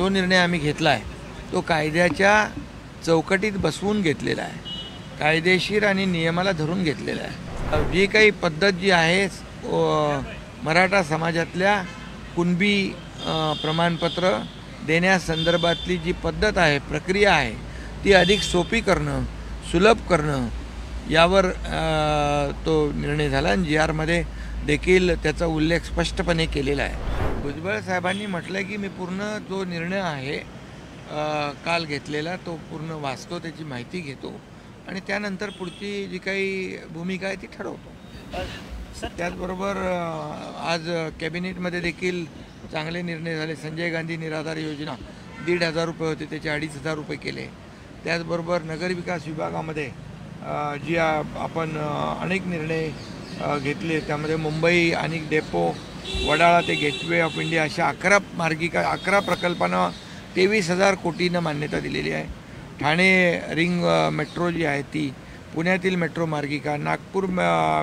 जो निर्णय आम्ही घेतला आहे तो कायद्याच्या चौकटीत बसवून घेतलेला आहे, कायदेशीर आणि नियमाला धरून घेतलेला आहे। जी काही पद्धत जी आहे मराठा समाजातल्या कुणबी प्रमाणपत्र देण्यासंदर्भातली जी पद्धत आहे, प्रक्रिया आहे, ती अधिक सोपी करणं, सुलभ करणं यावर तो निर्णय झाला आणि जी आरमध्ये देखील त्याचा उल्लेख स्पष्टपणे केलेला आहे। भुजबळ साहेबांनी म्हटलं की मी पूर्ण जो निर्णय आहे काल घेतलेला तो पूर्ण वाचतो, त्याची माहिती घेतो आणि त्यानंतर पुढची जी काही भूमिका आहे ती ठरवतो। त्याचबरोबर आज कॅबिनेटमध्ये देखील चांगले निर्णय झाले। संजय गांधी निराधार योजना 1,500 रुपये होते, त्याचे 2,500 रुपये केले। त्याचबरोबर नगरविकास विभागामध्ये जी आपण अनेक निर्णय घेतले, त्यामध्ये मुंबई आणि डेपो, वडाळा ते गेटवे ऑफ इंडिया अशा 11 प्रकल्पांना 23,000 कोटीनं मान्यता दिलेली आहे। ठाणे रिंग मेट्रो जी आहे ती, पुण्यातील मेट्रो मार्गिका, नागपूर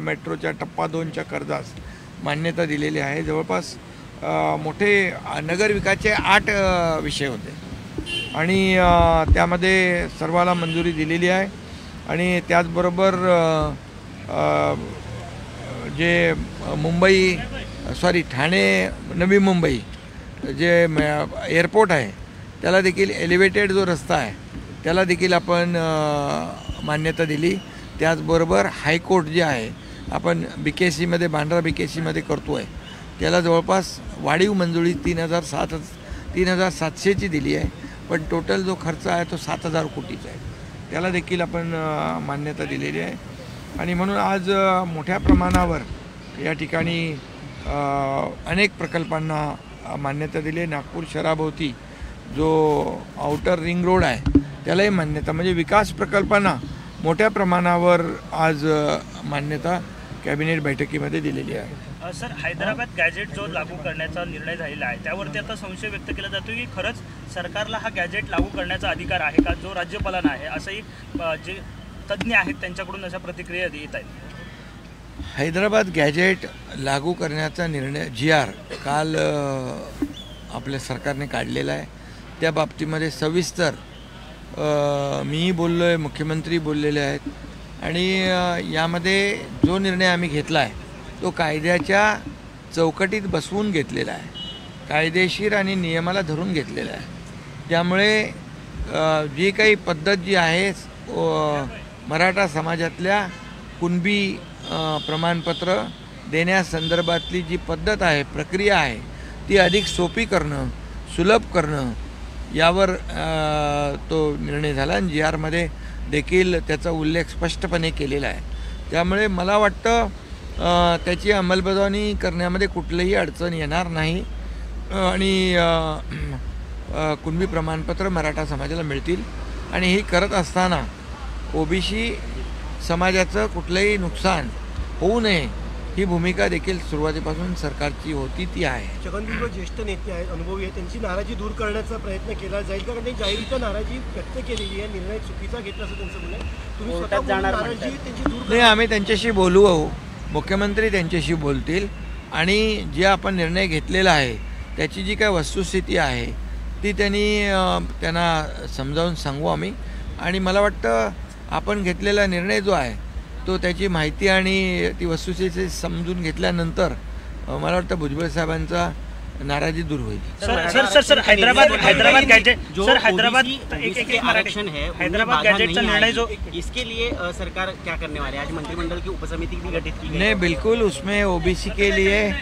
मेट्रोच्या टप्पा 2च्या कर्जास मान्यता दिलेली आहे। जवळपास मोठे नगरविकासचे 8 विषय होते आणि त्यामध्ये सर्वाला मंजुरी दिलेली आहे। आणि त्याचबरोबर जे ठाणे नवी मुंबई जे एअरपोर्ट आहे त्याला देखील एलिव्हेटेड जो रस्ता आहे त्याला देखील आपण मान्यता दिली। त्याचबरोबर हायकोर्ट जे आहे आपण BKC बांद्रा BKC करतो आहे त्याला जवळपास वाढीव मंजुरी 3,700ची दिली आहे, पण टोटल जो खर्च आहे तो 7,000 कोटीचा आहे, त्याला देखील आपण मान्यता दिलेली आहे। आणि म्हणून आज मोठ्या प्रमाणावर या ठिकाणी अनेक प्रकल्पांना मान्यता दिली आहे। नागपूर शहराभोवती जो आउटर रिंग रोड आहे त्यालाही मान्यता, म्हणजे विकास प्रकल्पांना मोठ्या प्रमाणावर आज मान्यता कॅबिनेट बैठकीमध्ये दिलेली आहे। सर, हैदराबाद गॅजेट जो लागू करण्याचा निर्णय झालेला आहे त्यावरती आता संशय व्यक्त केला जातो की खरंच सरकारला हा गॅजेट लागू करण्याचा अधिकार आहे का, जो राज्यपालांना आहे, असंही जे तज्ज्ञ आहेत त्यांच्याकडून अशा प्रतिक्रिया येत आहेत। हैदराबाद गॅजेट लागू करण्याचा निर्णय GR काल आपल्या सरकारने काढलेला आहे। त्या बाबतीमध्ये सविस्तर मी बोललो आहे, मुख्यमंत्री बोललेले आहेत आणि यामध्ये जो निर्णय आम्ही घेतला आहे तो कायद्याच्या चौकटीत बसवून घेतलेला आहे, कायदेशीर आणि नियमाला धरून घेतलेला आहे। त्यामुळे जी काही पद्धत जी आहे मराठा समाजातल्या कुणबी प्रमाणपत्र देण्यासंदर्भातली जी पद्धत आहे, प्रक्रिया आहे, ती अधिक सोपी करणं, सुलभ करणं यावर तो निर्णय झाला आणि जी आरमध्ये देखील त्याचा उल्लेख स्पष्टपणे केलेला आहे। त्यामुळे मला वाटतं त्याची अंमलबजावणी करण्यामध्ये कुठलीही अडचण येणार नाही आणि कुणबी प्रमाणपत्र मराठा समाजाला मिळतील। आणि हे करत असताना OBC समाजाचं कुठलंही नुकसान होऊ नये ही भूमिका देखील सुरुवातीपासून सरकारची होती, ती आहे। छगन ज्येष्ठ नेते आहेत, अनुभवी आहेत, त्यांची नाराजी दूर करण्याचा प्रयत्न केला जाईल, कारण त्यांनी जाहीररित्या नाराजी व्यक्त केलेली आहे, निर्णय चुकीचा घेतला असं त्यांचं म्हणणं आहे। तुम्ही स्वतः जाणार नाराजी त्यांची दूर नाही, आम्ही त्यांच्याशी बोलू, मुख्यमंत्री त्यांच्याशी बोलतील आणि जे आपण निर्णय घेतलेला आहे त्याची जी काय वस्तुस्थिती आहे ती त्यांना समजावून सांगू आम्ही। आणि मला वाटतं आपण घेतलेला निर्णय जो आहे तो त्याची माहिती आणि ती वस्तुस्थिती समजून घेतल्यानंतर मला वाटतं भुजबळ साहेबांचा नाराजी दूर होईल। Sir Hyderabad gadget sir Hyderabad आरक्षण है, हैदराबाद गैजेट का निर्णय जो इसके लिए सरकार क्या करने वाली है? आज मंत्रिमंडल की उपसमिति भी गठित की गई। नहीं, बिल्कुल उसमें OBC के लिए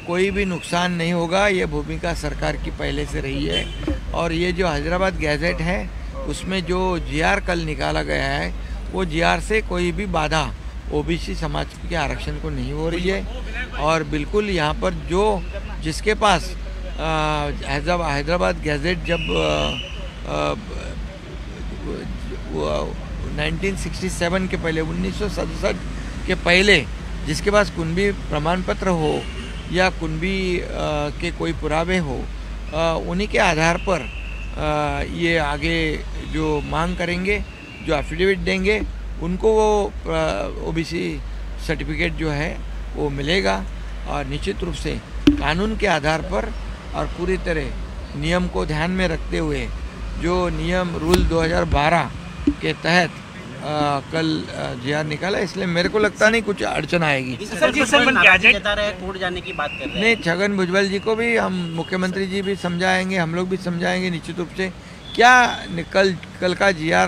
कोई भी नुकसान नहीं होगा, ये भूमिका सरकार की पहले से रही है। और ये जो हैदराबाद गैजेट है उसमें जो GR कल निकाला गया है वो GR से कोई भी बाधा OBC समाज के आरक्षण को नहीं हो रही है। और बिल्कुल यहाँ पर जिसके पास हैदराबाद गैजेट जब 1967 के पहले 1967 के पहले जिसके पास कुणबी प्रमाण पत्र हो या कुणबी के कोई पुरावे हो, उन्हीं के आधार पर ये आगे जो मांग करेंगे, जो एफिडेविट देंगे, उनको वो OBC सर्टिफिकेट जो है वो मिलेगा। और निश्चित रूप से कानून के आधार पर और पूरी तरह नियम को ध्यान में रखते हुए जो नियम रूल 2012 के तहत कल GR निकाला, इसलिए मेरे को लगता नहीं कुछ अड़चन आएगी। कोर्ट जाने की बात कर रहे हैं। नहीं, छगन भुजबल जी को भी हम, मुख्यमंत्री जी भी समझाएंगे, हम लोग भी समझाएंगे निश्चित रूप से क्या कल का GR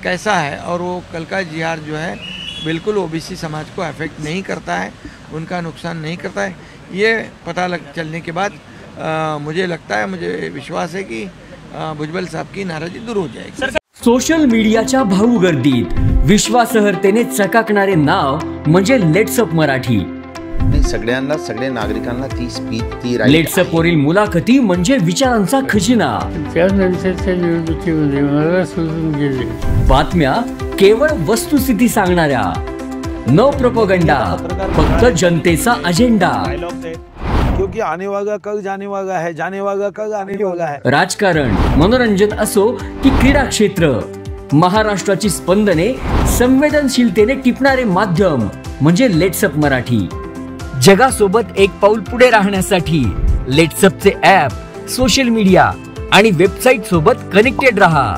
कैसा है, और वो कल का GR जो है बिल्कुल OBC समाज को अफेक्ट नहीं करता है, उनका नुकसान नहीं करता है। ये पता चलने के बाद मुझे लगता है, मुझे विश्वास है कि भुजबल साहब की नाराजी दूर हो जाएगी। सोशल मीडियाच्या भाऊ गर्दीत विश्वासार्हतेने चकाकणारे नाव म्हणजे लेट्सअप मराठी। सगळ्यांना, सगळ्या नागरिकांना ती स्पीच, ती लेट्सअप वरील मुलाखती म्हणजे विचारांचा खजिना। त्यानंतरच्या निवडणुकीमध्ये मला सोडून गेले। बातम्या केवळ वस्तुस्थिती सांगणाऱ्या, न प्रोपगंडा, फक्त जनतेचा अजेंडा। क्योंकि आने वाला कल जाने वाला है, जाने वाला कल आने वाला है। राजकारण, मनोरंजन असो की क्रीडा क्षेत्र, महाराष्ट्राची स्पंदने संवेदनशीलतेने टिपणारे माध्यम म्हणजे लेट्सअप मराठी। जगासोबत एक पाऊल पुढे राहण्यासाठी लेट्सअपचे ॲप, सोशल मीडिया आणि वेबसाईट सोबत कनेक्टेड रहा।